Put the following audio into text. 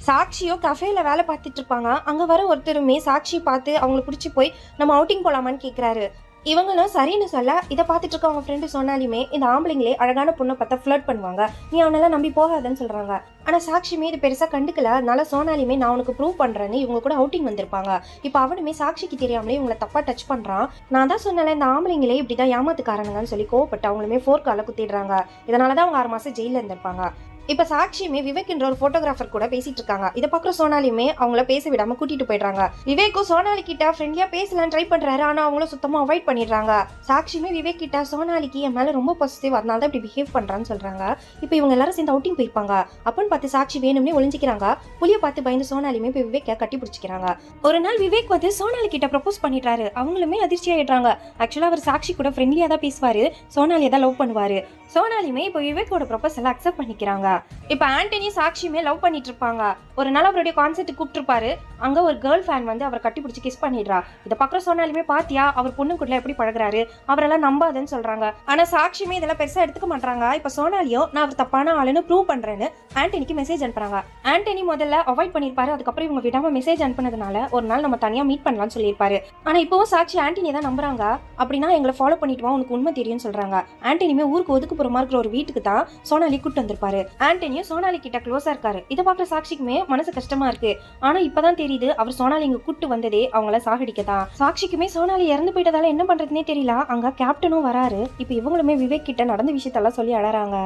சாக்ஷியோ கஃபேல வேலை பார்த்துட்டு இருப்பாங்க. அங்க வர ஒருத்தருமே சாக்ஷி பார்த்து அவங்களுக்கு பிடிச்சி போய் நம்ம அவுட்டிங் போலாமான்னு கேட்குறாரு. இவங்களும் சரின்னு சொல்ல, இதை பார்த்துட்டு இருக்க அவங்க ஃப்ரெண்டு சொன்னாலுமே இந்த ஆம்பளைங்களே அழகான பொண்ணை பார்த்தா ஃப்ளர்ட் பண்ணுவாங்க, நீ அவனெல்லாம் நம்பி போகாதன்னு சொல்றாங்க. ஆனா சாக்ஷியுமே இது பெருசா கண்டுக்கல. அதனால சோனாலியுமே நான் உனக்கு ப்ரூவ் பண்றேன்னு இவங்க கூட அவுட்டிங் வந்திருப்பாங்க. இப்போ அவனுமே சாக்ஷிக்கு தெரியாமலே இவங்களை தப்பா டச் பண்றான். நான் தான் சொன்னல இந்த ஆம்பளைங்களே இப்படிதான் ஏமாத்துக்காரனுங்கன்னு சொல்லி கோவப்பட்டு அவங்களுமே ஃபோர்க்கால குத்திடுறாங்க. இதனாலதான் அவங்க 6 மாசம் ஜெயில இருந்திருப்பாங்க. இப்ப சாக்ஷியுமே விவேக் என்ற ஒரு போட்டோகிராஃபர் கூட பேசிட்டு இருக்காங்க. இதை பாக்குற சோனாலியுமே அவங்கள பேச விடாம கூட்டிட்டு போயிடுறாங்க. விவேக்கும் சோனாலி கிட்ட ஃப்ரெண்ட்லியா பேசலான்னு ட்ரை பண்றாரு. ஆனா அவங்களும் சுத்தமா அவாய்ட் பண்ணிடுறாங்க. சாக்ஷியுமே விவேக் கிட்ட சோனாலிக்கு என் மேல ரொம்ப பாசிட்டிவ், அதனால தான் இப்படி பிஹேவ் பண்றான்னு சொல்றாங்க. இப்போ இவங்க எல்லாரும் சேர்ந்து அவுட்டிங் போயிருப்பாங்க. அப்பன்னு பார்த்து சாக்ஷி வேணும்னே ஒளிஞ்சிக்கிறாங்க. புளிய பார்த்து பயந்து சோனாலியுமே இப்போ விவேக்க கட்டி பிடிச்சிக்கிறாங்க. ஒரு நாள் விவேக் வந்து சோனாலி கிட்ட ப்ரப்போஸ் பண்ணிடுறாரு. அவங்களுமே அதிர்ச்சி ஆயிடுறாங்க. ஆக்சுவலா அவர் சாக்ஷி கூட ஃப்ரெண்ட்லியா தான் பேசுவாரு, சோனாலியை தான் லவ் பண்ணுவாரு. சோனாலியுமே இப்போ விவேக்கோட ப்ரப்போசலை அக்செப்ட் பண்ணிக்கிறாங்க. இப்போ ஆண்டனி சாக்ஷியுமே லவ் பண்ணிட்டு இருப்பாங்க. ஒரு நாள் அவருடைய கான்சர்ட் கூப்பிட்டுருப்பாரு. அங்க ஒரு கேர்ள் ஃபேன் வந்து அவரை கட்டி பிடிச்சி கிஸ் பண்ணிடுறா. இதை பார்க்குற சோனாலியுமே பாத்தியா அவர் பொண்ணு கூட எப்படி பழகுறாரு, அவரெல்லாம் நம்பாதுன்னு சொல்றாங்க. ஆனா சாக்ஷியுமே இதெல்லாம் பெருசா எடுத்துக்க மாட்டாங்க. இப்போ சோனாலியும் நான் அவர் தப்பான ஆளுன்னு ப்ரூவ் பண்றேன்னு ஆண்டனிக்கு மெசேஜ் அனுப்புறாங்க. ஆண்டனி முதல்ல அவாய்ட் பண்ணிருப்பாரு. அதுக்கப்புறம் இவங்க விடாம மெசேஜ் அனுப்புனதுனால ஒரு நாள் நம்ம தனியா மீட் பண்ணலாம்னு சொல்லியிருப்பாரு. ஆனா இப்போவும் சாக்ஷி ஆண்டனியை தான் நம்புறாங்க. அப்படின்னா எங்களை ஃபாலோ பண்ணிட்டு வா, உனக்கு உண்மை தெரியும்னு சொல்றாங்க. ஆண்டனியுமே ஊருக்கு ஒதுக்குப்புறமா இருக்கிற ஒரு வீட்டுக்கு தான் சோனாலி கூட்டு வந்திருப்பாரு. ஆண்டனியும் சோனாலி கிட்ட க்ளோஸா இருக்காரு. இதை பார்க்குற சாக்ஷிக்குமே மனசு கஷ்டமா இருக்கு. ஆனா இப்பதான் தெரியுது அவர் சோனாலி இங்க கூட்டு வந்ததே அவங்கள சாகடிக்கதான். சாக்ஷிக்குமே சோனாலி இறந்து போயிட்டதால என்ன பண்றதுன்னே தெரியல. அங்க கேப்டனும் வராரு. இப்ப இவங்களுமே விவேக் கிட்ட நடந்த விஷயத்தெல்லாம் சொல்லி அழறாங்க.